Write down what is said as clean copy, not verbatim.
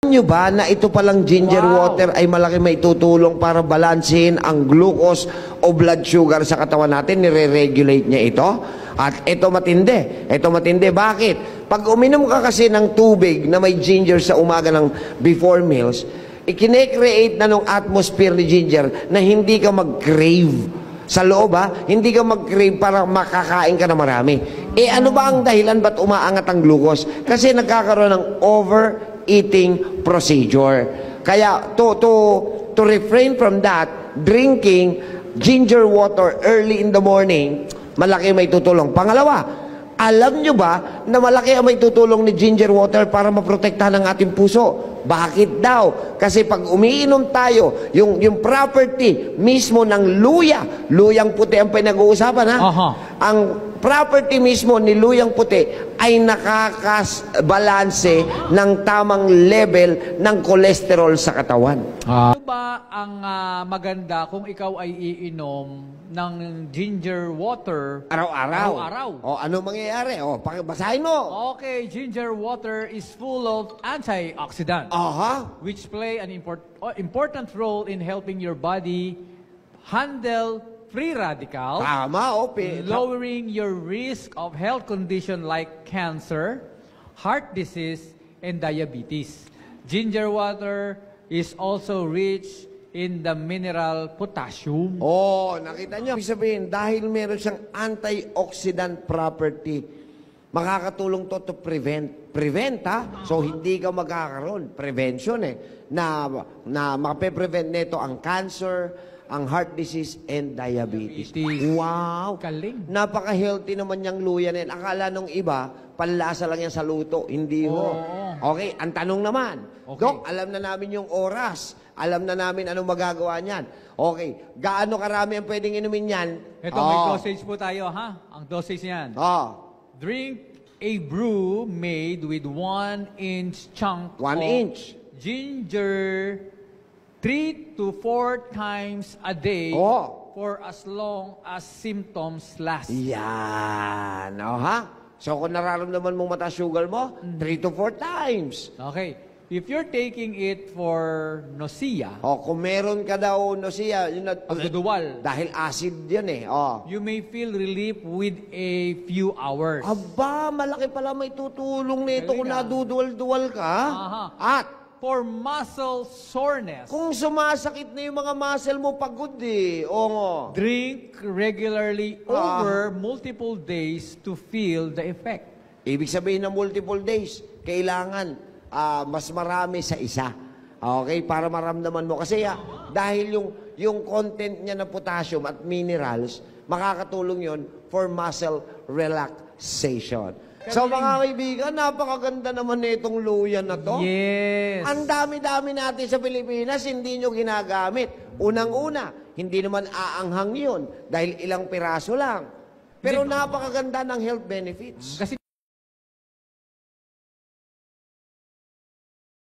nyo ba na ito palang ginger water ay malaki may tutulong para balansehin ang glucose o blood sugar sa katawan natin? Nire-regulate niya ito. At ito matindi. Ito matindi. Bakit? Pag uminom ka kasi ng tubig na may ginger sa umaga ng before meals, ikine-create na ng atmosphere ni ginger na hindi ka mag-crave. Sa loob hindi ka mag-crave para makakain ka na marami. Ano ba ang dahilan ba't umaangat ang glucose? Kasi nagkakaroon ng overeating procedure. Kaya to refrain from that, drinking ginger water early in the morning, malaki may tutulong. Pangalawa, alam nyo ba na malaki ang may tutulong ni ginger water para maprotektahan ang ating puso? Bakit daw? Kasi pag umiinom tayo, yung property mismo ng luyang puti ang pinag-uusapan Ang property mismo ni luyang puti ay nakakabalanse ng tamang level ng cholesterol sa katawan. Ano ba ang maganda kung ikaw ay iinom ng ginger water Araw-araw. O, ano mangyayari? O, basahin mo. Okay, ginger water is full of antioxidants, which play an important role in helping your body handle free radicals, lowering your risk of health conditions like cancer, heart disease, and diabetes. Ginger water is also rich in the mineral potassium. Nakita niyo? Ibig sabihin, dahil meron siyang antioxidant property, makakatulong to prevent. So, hindi ka magkakaroon. Prevention na mape-prevent nito ang cancer, ang heart disease, and diabetes. Wow! Galing. Napaka-healthy naman niyang luya na yan. Akala nung iba, panlasa lang yan sa luto. Hindi ho. Okay, ang tanong naman. Dok, alam na namin yung oras. Alam na namin anong magagawa niyan. Okay, gaano karami ang pwedeng inumin yan? Ito, may dosage po tayo, Ang dosage niyan. Drink a brew made with 1-inch chunk of ginger 3 to 4 times a day for as long as symptoms last. Yan. So, kung nararamdaman mong mataas sugar mo, 3 to 4 times. Okay. If you're taking it for nausea, kung meron ka daw nausea, pagduduwal, dahil acid yan you may feel relief with a few hours. Aba, malaki pala may tutulong nito kung naduduwal-duwal ka. At for muscle soreness, kung sumasakit na yung mga muscle mo, pagod drink regularly over multiple days to feel the effect. Ibig sabihin na multiple days, kailangan mas marami sa isa. Okay? Para maramdaman mo. Kasi dahil yung content niya ng potassium at minerals, makakatulong yon for muscle relaxation. So mga kaibigan, napakaganda naman nitong luya na to. Yes. Ang dami-dami natin sa Pilipinas, hindi nyo ginagamit. Unang-una, hindi naman aanghang yun dahil ilang piraso lang. Pero napakaganda ng health benefits. Kasi